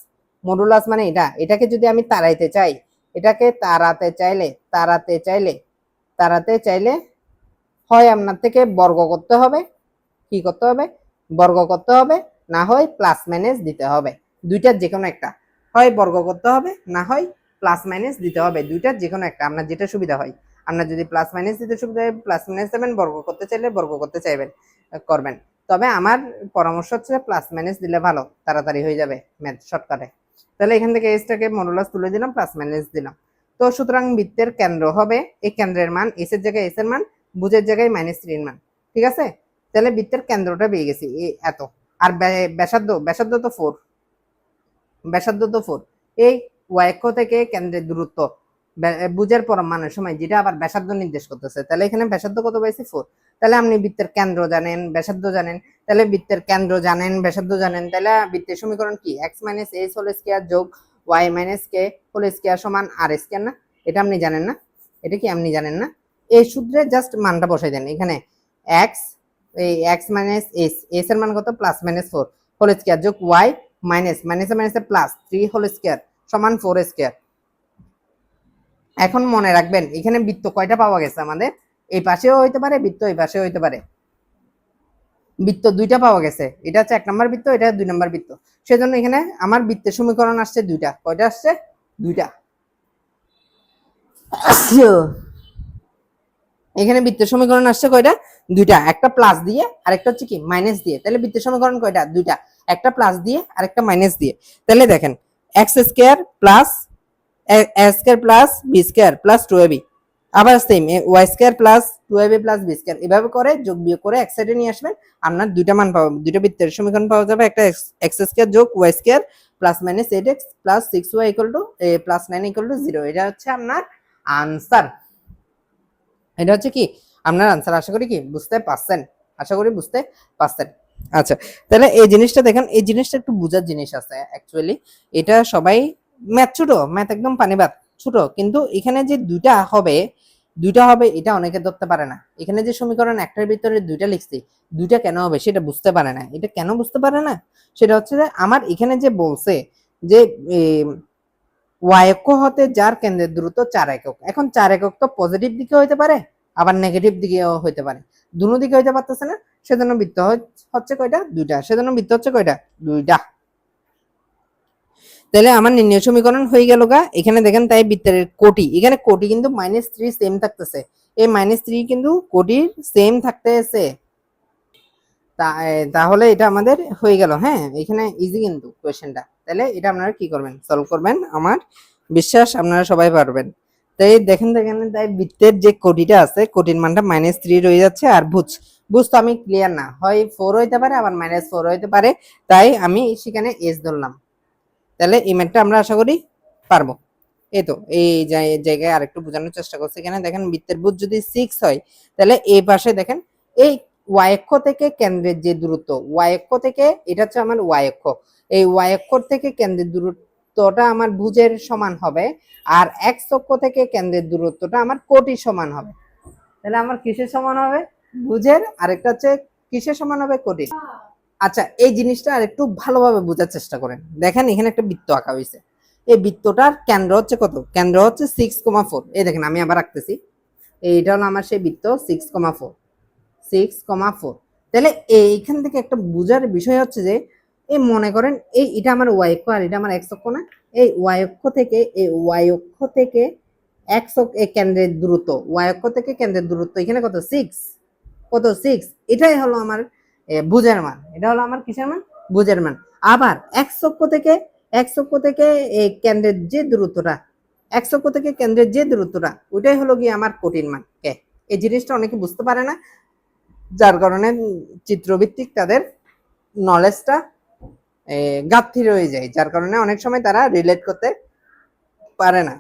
মডুলাস মানে এটাকে যদি আমি তাড়াইতে চাই, এটাকে তাড়াতে চাইলে হয় আপনার থেকে বর্গ করতে হবে, কি করতে হবে? বর্গ করতে হবে, না হয় প্লাস মাইনাস দিতে হবে। দুইটার যে কোনো একটা, হয় বর্গ করতে হবে, না হয় প্লাস মাইনাস দিতে হবে। দুইটার যে কোনো একটা, আপনার যেটা সুবিধা হয়। আপনার যদি প্লাস মাইনাস দিতে সুবিধা হয় প্লাস মাইনাস দেবেন, বর্গ করতে চাইলে বর্গ করতে করবেন। তবে আমার পরামর্শ হচ্ছে প্লাস মাইনাস দিলে ভালো, তাড়াতাড়ি হয়ে যাবে ম্যাথ শর্টকাটে। তাহলে এখান থেকে এসটাকে মডুলাস তুলে দিলাম, প্লাস মাইনাস দিলাম। তো সুতরাং বৃত্তের কেন্দ্র হবে, এই কেন্দ্রের মান এস এর জায়গায় এস এর মান, ভুজের জায়গায় -3 এর মান। ঠিক আছে, তাহলে বৃত্তের কেন্দ্রটা পেয়ে গেছি এত। আর ব্যাসার্ধ তো 4, এই ওয়াই অক্ষ থেকে কেন্দ্রের দূরত্ব ভুজের পরম মানের সময়, যেটা আবার ব্যাসার্ধ নির্দেশ করতেছে। তাহলে এখানে ব্যাসার্ধ কত পাইছি? 4। তাহলে আপনি বৃত্তের কেন্দ্র জানেন, ব্যাসার্ধ জানেন, তাহলে বৃত্তের কেন্দ্র জানেন, ব্যাসার্ধ জানেন, তাহলে বৃত্তের সমীকরণ কি? x - h হোল স্কয়ার যোগ y - k হোল স্কয়ার সমান r স্কয়ার না? এটা আপনি জানেন না? এটা কি আপনি জানেন না? এই সূত্রে জাস্ট মানটা বসাই দেন এখানে। x, এই x - h, s এর মান কত? +-4 হোল স্কয়ার যোগ y মাইনাসে প্লাস 3 হোল স্কয়ার সমান 4 স্কয়ার। এখন মনে রাখবেন এখানে বৃত্ত কয়টা পাওয়া গেছে আমাদের? এই পাশেও হইতে পারে বৃত্ত, এই পাশেও হইতে পারে। বৃত্ত দুইটা পাওয়া গেছে, এটা হচ্ছে 1 নম্বর বৃত্ত, এটা 2 নম্বর বৃত্ত। সেজন্য এখানে আমার বৃত্তের সমীকরণ আসছে দুইটা। কয়টা আসছে? দুইটা। এখানে বৃত্তের সমীকরণ আসছে কয়টা? দুইটা। একটা প্লাস দিয়ে আরেকটা হচ্ছে কি মাইনাস দিয়ে। তাহলে বৃত্তের সমীকরণ কয়টা? দুইটা। একটা প্লাস দিয়ে আরেকটা মাইনাস দিয়ে। তাহলে দেখেন x square plus a square plus b square plus 2ab, আবার same y square plus 2ab plus b square, এভাবে করে যোগ বিয়োগ করে এক সাইডে নিয়ে আসবেন, আপনার দুইটা মান পাবেন, দুইটা বৃত্তের সমীকরণ পাওয়া যাবে। একটা x স্কয়ার যোগ y square plus minus 8x plus 6y plus 9 0। এটা হচ্ছে আপনার আনসার। এটা হচ্ছে কি আপনার আনসার। আশা করি কি বুঝতে পারছেন? আশা করি বুঝতে পারছেন। আচ্ছা, তাহলে এই জিনিসটা দেখেন, এই জিনিসটা একটু বুঝার জিনিস আছে অ্যাকচুয়ালি। এটা সবাই ম্যাথ ছোট, ম্যাথ একদম পানিবাদ ছোট, কিন্তু এখানে যে দুইটা হবে এটা অনেকে ধরতে পারে না। এখানে যে সমীকরণ একটার ভিতরে দুইটা লিখছি, দুইটা কেন হবে সেটা বুঝতে পারে না। এটা কেন বুঝতে পারে না? সেটা হচ্ছে যে আমার এখানে যে বলছে যে ওয়াই অক্ষ হতে যার কেন্দ্রের দূরত্ব 4 একক। এখন 4 একক তো পজিটিভ দিকে হইতে পারে, আবার নেগেটিভ দিকেও হইতে পারে, দুনো দিকে হইতে পারতেছে না। সেজন্য বৃত্ত হচ্ছে কয়টা? দুইটা। সেজন্য বৃত্ত হচ্ছে কয়টা? দুইটা। তাহলে আমার নির্ণয় সমীকরণ হয়ে গেল গা। এখানে দেখেন তাই বৃত্তের কোটি, এখানে কোটি কিন্তু -3 সেম থাকতেছে, এই -3 কিন্তু কোটির সেম থাকতেছে। তাহলে এটা আমাদের হয়ে গেল। হ্যাঁ, এখানে ইজি কিন্তু কোয়েশ্চেনটা। তাহলে এটা আপনারা কি করবেন? সলভ করবেন, আমার বিশ্বাস আপনারা সবাই পারবেন। তাই দেখেন তাই বৃত্তের যে কোটিটা আছে, কোটির মানটা -3 রয়ে যাচ্ছে। আর ভুজ তো আমি ক্লিয়ার না, হয় 4 হইতে পারে, আবার -4 হইতে পারে, তাই আমি সেখানে এস ধরলাম। তাহলে এই ম্যাথটা আমরা আশা করি পারবো। এই তো এই জায়গায় আরেকটু বোঝানোর চেষ্টা করছি। এখানে দেখেন বৃত্তের ভুজ যদি 6 হয় তাহলে এই পাশে দেখেন এই y অক্ষ থেকে কেন্দ্রের যে দূরত্ব, y অক্ষ থেকে, এটা হচ্ছে আমার y অক্ষ, এই y অক্ষ থেকে কেন্দ্রের দূরত্বটা আমার ভুজের সমান হবে, আর x অক্ষ থেকে কেন্দ্রের দূরত্বটা আমার কোটির সমান হবে। তাহলে আমার কিসের সমান হবে? ভুজের। আরেকটা হচ্ছে কিসের সমান হবে? কোটির। আচ্ছা, এই জিনিসটা আরেকটু ভালোভাবে বোঝার চেষ্টা করেন। দেখেন এখানে একটা বৃত্ত আঁকা হয়েছে, এই বৃত্তটার কেন্দ্র হচ্ছে কত? কেন্দ্র হচ্ছে 6,4। এই দেখেন আমি আবার রাখতেছি, এইটা হলো আমার সেই বৃত্ত 6,4, 6,4। তাহলে এইখান থেকে একটা বোঝার বিষয় হচ্ছে যে এই মনে করেন এটা আমার y অক্ষ আর এটা আমার x অক্ষ না, এই y অক্ষ থেকে x অক্ষ কেন্দ্রের দূরত্ব, y অক্ষ থেকে কেন্দ্রের দূরত্ব এখানে কত? 6। কত? 6। এটাই হলো আমার ভুজের মান। এটা হলো আমার কিসের মান? ভুজের মান। আবার x অক্ষ থেকে এই কেন্দ্রের যে দূরত্বটা, x অক্ষ থেকে কেন্দ্রের যে দূরত্বটা, ওইটাই হলো গিয়ে আমার কোটির মান। এই জিনিসটা অনেকে বুঝতে পারে না, যার কারণে চিত্রভিত্তিক তাদের নলেজটা ঘাটতি রয়ে যায়, যার কারণে অনেক সময় তারা রিলেট করতে পারে না।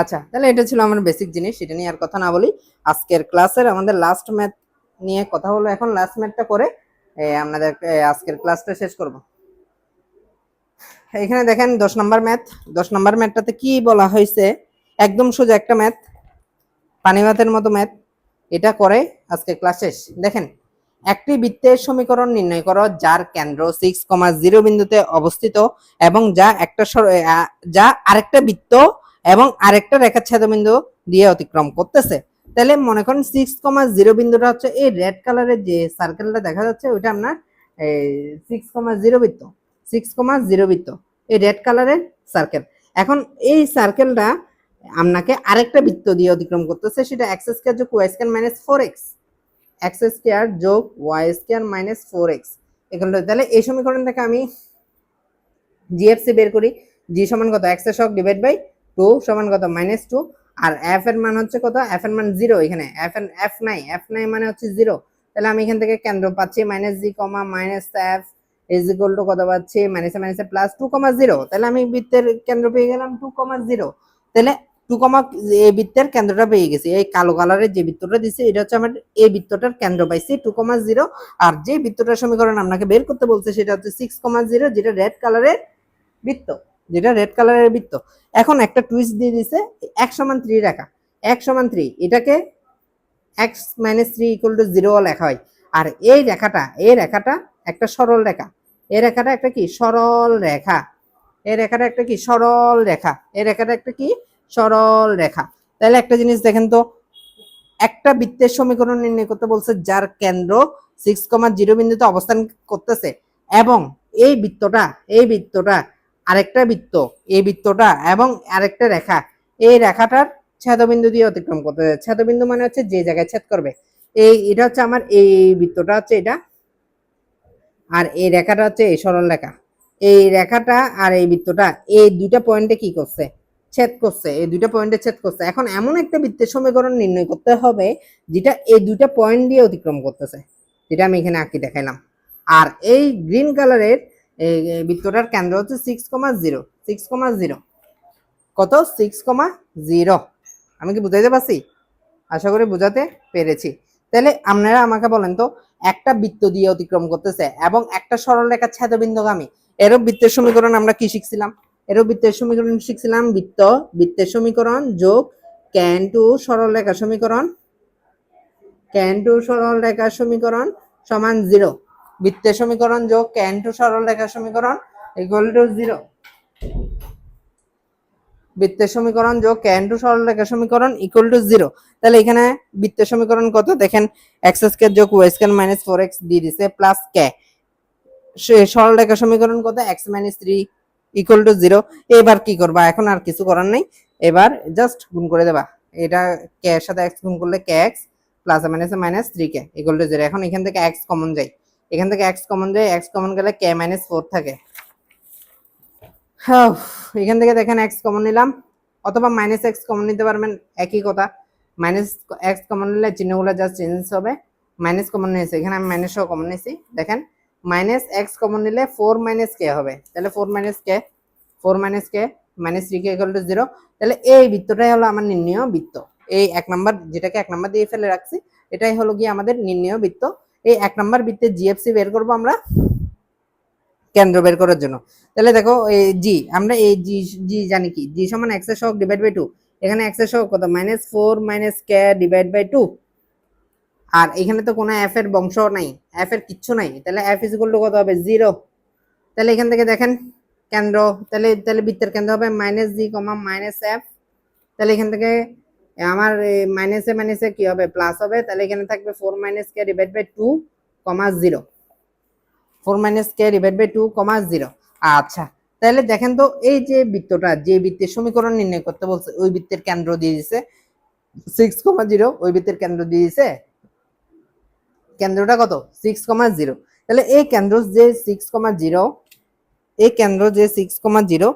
আচ্ছা, তাহলে এটা ছিল আমার বেসিক জিনিস, এটা নিয়ে আর কথা না বলি। আজকের ক্লাসের আমাদের লাস্ট ম্যাথ নিয়ে কথা হলো, এখন লাস্ট ম্যাথটা করে আপনাদের আজকের ক্লাসটা শেষ করব। এখানে দেখেন 10 নম্বর ম্যাথ। 10 নম্বর ম্যাথটাতে কি বলা হয়েছে? একদম সোজা একটা ম্যাথ, পানি ভাতের মতো ম্যাথ। এটা করে আজকে ক্লাস শেষ। দেখেন, একটি বৃত্তের সমীকরণ নির্ণয় করো যার কেন্দ্র 6,0 বিন্দুতে অবস্থিত এবং যা আরেকটা বৃত্ত এবং আরেকটা রেখাচ্ছেদ বিন্দু দিয়ে অতিক্রম করতেছে। তাহলে মনে করেন 6,0 বিন্দুটা হচ্ছে এই রেড কালারের যে সার্কেলটা দেখা যাচ্ছে, ওইটা আপনার 6,0 বৃত্ত, 6,0 বৃত্ত, এই রেড কালারের সার্কেল। এখন এই সার্কেলটা আপনাকে আরেকটা বৃত্ত দিয়ে অতিক্রম করতেছে, সেটা x স্কয়ার যোগ y square minus 4x, x square যোগ y স্কয়ার মাইনাস 4x এগুলো। তাহলে এই সমীকরণ থেকে আমি জিএফসি বের করি। জি সমান কত? x এর সহগ ডিভাইড বাই 2 সমান কত? -2। আর f এর মান হচ্ছে কত? f এর মান 0। এখানে f নাই মানে হচ্ছে 0। তাহলে আমি এখান থেকে কেন্দ্র পাচ্ছি -g, -f is equal to কত পাচ্ছি? মাইনাসে মাইনাসে প্লাস 2,0। তাহলে আমি বৃত্তের কেন্দ্র পেয়ে গেলাম 2,0। তাহলে 2, এই বৃত্তের কেন্দ্রটা পেয়ে গেছি। এই কালো কালারের যে বৃত্তটা দিছে, এটা হচ্ছে আমার এই বৃত্তটার কেন্দ্র পাইছি 2,0। আর যে বৃত্তটার সমীকরণ আপনাকে বের করতে বলছে সেটা হচ্ছে 6,0, যেটা রেড কালারের বৃত্ত, এখন একটা টুইস্ট দিয়ে দিছে, x সমান 3 রেখা, x সমান 3, এটাকে x মাইনাস 3 ইকুয়াল টু 0 লেখা হয়। আর এই রেখাটা একটা সরল রেখা, এই রেখাটা একটা কি? সরল রেখা। এই রেখাটা একটা কি? সরল রেখা। এই রেখাটা একটা কি? সরল রেখা। তাহলে একটা জিনিস দেখেন তো, একটা বৃত্তের সমীকরণ নির্ণয় করতে বলছে যার কেন্দ্র 6,0 বিন্দুতে অবস্থান করতেছে, এবং এই বৃত্তটা আরেকটা বৃত্ত, এই বৃত্তটা এবং আরেকটা রেখা, এই রেখাটার ছেদবিন্দু দিয়ে অতিক্রম করতে। ছেদবিন্দু মানে হচ্ছে যে জায়গায় ছেদ করবে। এটা হচ্ছে আমার এই বৃত্তটা হচ্ছে এটা, আর এই রেখাটা হচ্ছে এই সরল রেখা। এই রেখাটা আর এই বৃত্তটা এই দুইটা পয়েন্টে কি করছে? ছেদ করছে। এই দুইটা পয়েন্টে ছেদ করছে। এখন এমন একটা বৃত্তের সমীকরণ নির্ণয় করতে হবে যেটা এই দুইটা পয়েন্ট দিয়ে অতিক্রম করতেছে, যেটা আমি এখানে আঁকি দেখাইলাম। আর এই গ্রিন কালারের এই বৃত্তটার কেন্দ্র হচ্ছে 6,0, 6,0। কত? 6,0। আমি কি বুঝাইতে পারছি? আশা করি বুঝাতে পেরেছি। তাহলে আপনারা আমাকে বলেন তো, একটা বৃত্ত দিয়ে অতিক্রম করতেছে এবং একটা সরল রেখা ছেদবিন্দুগামী, এরও বৃত্তের সমীকরণ আমরা কি শিখছিলাম? বৃত্তের সমীকরণ বৃত্তের সমীকরণ যোগ tan টু সরল রেখা সমীকরণ সমান 0। বৃত্তের সমীকরণ যোগ tan টু সরল রেখা সমীকরণ ইকুয়াল টু 0। বৃত্তের সমীকরণ যোগ tan টু সরল রেখা সমীকরণ ইকুয়াল টু 0। তাহলে এখানে বৃত্তের সমীকরণ কত দেখেন? x স্কয়ার যোগ y স্কয়ার মাইনাস 4x দিয়ে দিছে প্লাস k। সরল রেখা সমীকরণ কত? x minus 3 equal to 0। এবার কি করবা? এখন আর কিছু করার নাই, এবার জাস্ট গুণ করে দেবা। এটা k এর সাথে x গুণ করলে kx প্লাস মাইনাসে মাইনাস 3k ইকুয়াল টু 0। এখন এখান থেকে x কমন যায়, x কমন গেলে k মাইনাস 4 থাকে। এখান থেকে দেখেন x কমন নিলাম, অথবা মাইনাস x কমন নিতে পারবেন, একই কথা। মাইনাস x কমন নিলে চিহ্নগুলো জাস্ট চেঞ্জ হবে। মাইনাস কমন নিয়েছে, এখানে আমি মাইনাস সহ কমন নিয়েছি। দেখেন মাইনাস x কমন নিলে 4 মাইনাস k হবে, তাহলে 4 minus k minus 3k equal to 0। তাহলে এই বৃত্তটাই হলো আমার নির্ণয় বৃত্ত। এই 1 নাম্বার, যেটাকে 1 নাম্বার দিয়ে ফেলে রাখছি, এটাই হলো কি আমাদের নির্ণয় বৃত্ত। এই 1 নাম্বার বৃত্তের জিএফসি বের করব আমরা কেন্দ্র বের করার জন্য। তাহলে দেখো এই জি, আমরা এই জি জি জানি কি, জি সমান x এর সহগ ডিভাইড বাই 2। এখানে x এর সহগ কত, -4 - k ডিভাইড বাই 2। আর এখানে তো কোনো f এর বংশ নাই, f এর কিচ্ছু নাই, তাহলে f ইজ ইকুয়াল টু কত হবে, 0। তাহলে এখান থেকে দেখেন কেন্দ্র, তাহলে তাহলে বৃত্তের কেন্দ্র হবে -g, -f। তাহলে এখান থেকে আমার মাইনাসে কি হবে, প্লাস হবে। তাহলে এখানে থাকবে 4 - k divide by 2, 0। 4 - k divide by 2, 0। আচ্ছা, তাহলে দেখেন তো এই যে বৃত্তটা, যে বৃত্তের সমীকরণ নির্ণয় করতে বলছে, ওই বৃত্তের কেন্দ্র দিয়ে দিছে 6,0। ওই বৃত্তের কেন্দ্র দিয়ে দিছে, কেন্দ্রটা কত, 6,0। তাহলে এই কেন্দ্র যে 6,0, এই কেন্দ্র যে 6,0,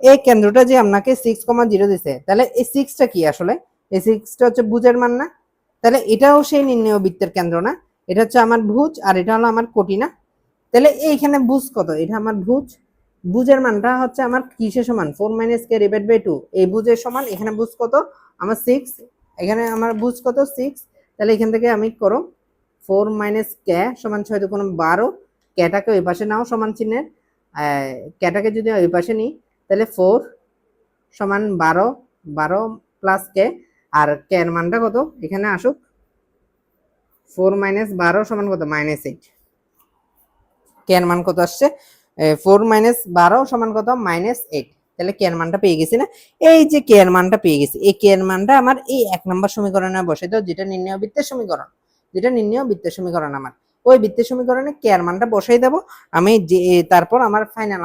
এই কেন্দ্রটা যে আপনাকে 6,0 দিছে, তাহলে এই 6টা কি আসলে, এই 6টা হচ্ছে ভুজের মান না? তাহলে এটাও সেই নির্ণয় বৃত্তের কেন্দ্র না? এটা হচ্ছে আমার ভুজ, আর এটা হলো আমার কোটি না? তাহলে এইখানে ভুজ কত, এটা আমার ভুজ, ভুজের মানটা হচ্ছে আমার কিসের সমান, 4 - k ডিভাইড বাই 2। এই ভুজের সমান, এখানে ভুজ কত আমার 6, এখানে আমার ভুজ কত 6। তাহলে এখান থেকে আমি করো 4 - k সমান 6 × 12। কেটাকে ওই পাশে নাও সমান চিহ্নের, কেটাকে যদি ওই পাশে নিই, তাহলে 4 সমান 12, 12 প্লাস k। আর k এর মানটা কত এখানে আসুক, 4 - 12 সমান কত, -8। k এর মান কত আসছে, 4 - 12 সমান কত, -8। তাহলে k এর মানটা পেয়ে গেছি না? এই যে k এর মানটা পেয়ে গেছি, এই k এর মানটা আমার এই 1 নম্বর সমীকরণে বসাই দাও, যেটা নির্ণয় বৃত্তের সমীকরণ, যেটা নির্ণয় বৃত্তের সমীকরণ আমার। ওই বৃত্তের সমীকরণে k এর মানটা বসাই দেব আমি, যে তারপর আমার ফাইনাল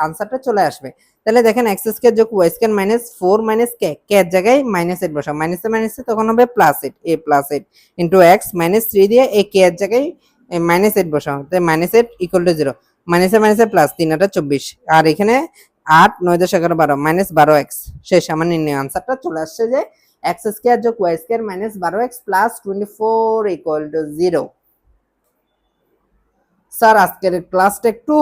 আনসারটা চলে আসবে। তাহলে দেখেন x² যোগ y² -4 - k, k এর জায়গায় -8 বসাও, মাইনাসে মাইনাসে তখন হবে +8, a + 8 * x -3 দিয়ে এই k এর জায়গায় -8 বসাও, তাই -8 = 0। মাইনাসে মাইনাসে প্লাস, 3 × 8 = 24। আর এখানে 8 9 10 11 12 -12x। শেষ, আমার নির্ণয় আনসারটা চলে আসছে যে x² যোগ y² -12x + 24 = 0। স্যার আজকের ক্লাসটা একটু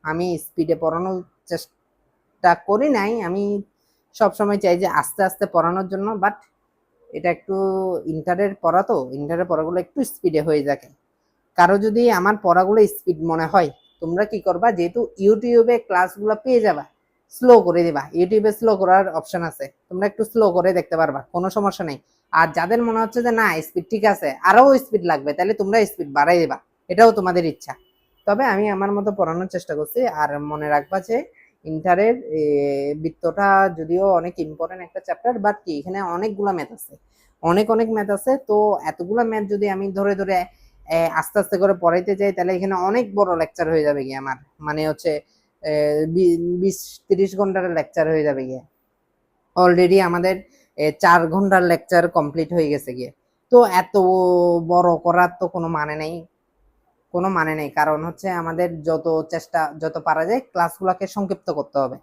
আমি স্পিডে পড়ানোর চেষ্টা করি নাই, আমি সবসময় চাই যে আস্তে আস্তে পড়ানোর জন্য, বাট এটা একটু ইন্টারের পড়া, তো ইন্টারের পড়াগুলো একটু স্পিডে হয়ে থাকে। কারো যদি আমার পড়াগুলো স্পিড মনে হয়, তোমরা কি করবা, যেহেতু ইউটিউবে ক্লাসগুলো পেয়ে যাবা, স্লো করে দিবা। ইউটিউবে স্লো করার অপশন আছে, তোমরা একটু স্লো করে দেখতে পারবা, কোনো সমস্যা নেই। আর যাদের মনে হচ্ছে যে না স্পিড ঠিক আছে, আরো স্পিড লাগবে, তাহলে তোমরা স্পিড বাড়াই দিবা, এটাও তোমাদের ইচ্ছা। তবে আমি আমার মতো পড়ানোর চেষ্টা করছি। আর মনে রাখবা যে ইন্টারের বৃত্তটা যদিও অনেক ইম্পর্টেন্ট একটা চ্যাপ্টার, বাট কি এখানে অনেকগুলো ম্যাথ আছে, অনেক ম্যাথ আছে। তো এতগুলো ম্যাথ যদি আমি ধরে ধরে আস্তে আস্তে করে পড়াইতে যাই, তাহলে এখানে অনেক বড় লেকচার হয়ে যাবে গিয়ে আমার, মানে হচ্ছে 20-30 ঘন্টার লেকচার হয়ে যাবে গিয়ে। অলরেডি আমাদের 4 ঘন্টার লেকচার কমপ্লিট হয়ে গেছে গিয়ে। তো এত বড় করার তো কোনো মানে নেই, কোনো মানে নেই। কারণ হচ্ছে আমাদের যত পারা যায় ক্লাসগুলোকে সংক্ষিপ্ত করতে হবে,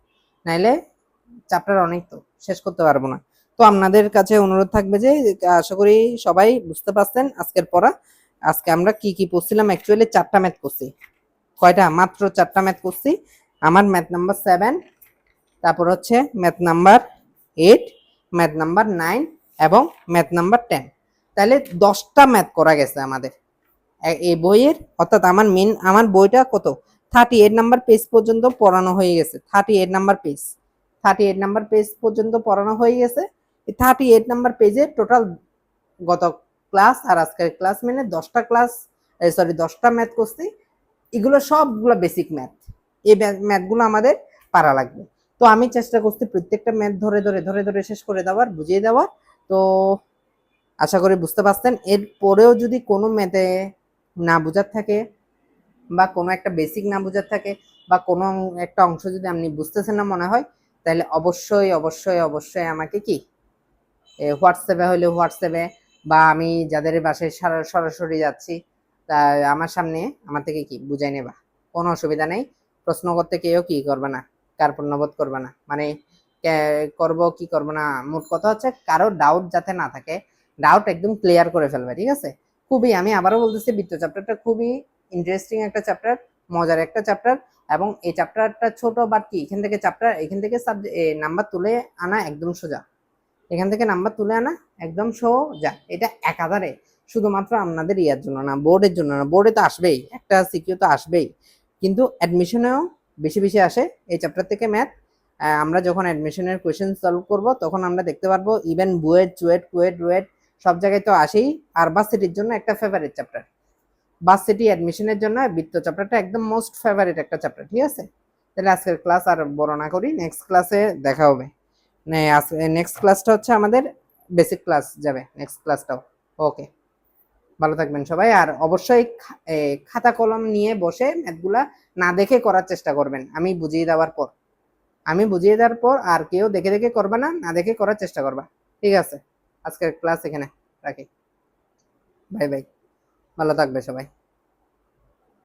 নাইলে চ্যাপ্টার অনেক তো শেষ করতে পারবো না। তো আপনাদের কাছে অনুরোধ থাকবে যে আশা করি সবাই বুঝতে পারছেন আজকের পড়া। আজকে আমরা কি কি পড়ছিলাম, অ্যাকচুয়ালি 4টা ম্যাথ করছি। কয়টা, মাত্র 4টা ম্যাথ করছি। আমার ম্যাথ নাম্বার 7, তারপর হচ্ছে ম্যাথ নাম্বার 8, ম্যাথ নাম্বার 9 এবং ম্যাথ নাম্বার 10। তাহলে 10টা ম্যাথ করা গেছে আমাদের এই বইয়ের। অর্থাৎ আমার বইটা কত, 38 নাম্বার পেজ পর্যন্ত পড়ানো হয়ে গেছে। 38 নাম্বার পেজ, 38 নাম্বার পেজ পর্যন্ত পড়ানো হয়ে গেছে। এই 38 নাম্বার পেজে টোটাল গত ক্লাস আর আজকের ক্লাস মিলে 10টা ক্লাস, সরি 10টা ম্যাথ করছি। এগুলো সবগুলো বেসিক ম্যাথ, এই ম্যাথগুলো আমাদের পারা লাগবে। তো আমি চেষ্টা করছি প্রত্যেকটা ম্যাথ ধরে ধরে শেষ করে দেওয়ার, বুঝিয়ে দেওয়ার। তো আশা করি বুঝতে পারছেন। এরপরেও যদি কোনো ম্যাথে না বোঝার থাকে, বা কোনো একটা বেসিক না বোঝার থাকে, বা কোনো একটা অংশ যদি আপনি বুঝতেছেন না মনে হয়, তাহলে অবশ্যই আমাকে কি হোয়াটসঅ্যাপে হলে হোয়াটসঅ্যাপে, বা আমি যাদের বাসায় সরাসরি যাচ্ছি তা আমার সামনে আমার থেকে কি বুঝাই নেবা, কোনো অসুবিধা নেই। প্রশ্ন করতে কেউ কি করবে না, কার্পণ্যবোধ করবে না, মানে করব কি করব না, মোট কথা হচ্ছে কারো ডাউট যাতে না থাকে, ডাউট একদম ক্লিয়ার করে ফেলবে, ঠিক আছে? খুবই, আমি আবারও বলতেছি, বৃত্ত চ্যাপ্টারটা খুবই ইন্টারেস্টিং একটা চ্যাপ্টার, মজার একটা চ্যাপ্টার, এবং এই চ্যাপ্টারটা ছোট বাট কি এখান থেকে নাম্বার তুলে আনা একদম সোজা, এখান থেকে নাম্বার তুলে আনা একদম সোজা। এটা একাধারে শুধুমাত্র আপনাদের ইয়ার জন্য না, বোর্ডের জন্য না, বোর্ডে তো আসবেই, একটা সিকিউ তো আসবেই, কিন্তু অ্যাডমিশনেও বেশি বেশি আসে এই চ্যাপ্টার থেকে ম্যাথ। আমরা যখন অ্যাডমিশনের কোয়েশ্চেন সলভ করব তখন আমরা দেখতে পারবো ইভেন বুয়েট চুয়েট কুয়েট রুয়েট সব জায়গায় তো আসেই। আর ভার্সিটির জন্য একটা ফেভারিট চ্যাপ্টার, ভার্সিটি অ্যাডমিশনের জন্য বৃত্ত চ্যাপ্টারটা একদম মোস্ট ফেভারিট একটা চ্যাপ্টার। ঠিক আছে, তাহলে আজকের ক্লাস আর বড় না করি, নেক্সট ক্লাসে দেখা হবে। নেক্সট ক্লাসটা হচ্ছে আমাদের বেসিক ক্লাস যাবে নেক্সট ক্লাসটাও। ওকে, ভালো থাকবেন সবাই। আর অবশ্যই খাতা কলম নিয়ে বসে ম্যাথগুলা না দেখে করার চেষ্টা করবেন। আমি বুঝিয়ে দেওয়ার পর আর কেউ দেখে দেখে করবে না, না দেখে করার চেষ্টা করবা। ঠিক আছে, আজকের ক্লাস এখানে রাখি। বাই বাই, ভালো থাকবে সবাই।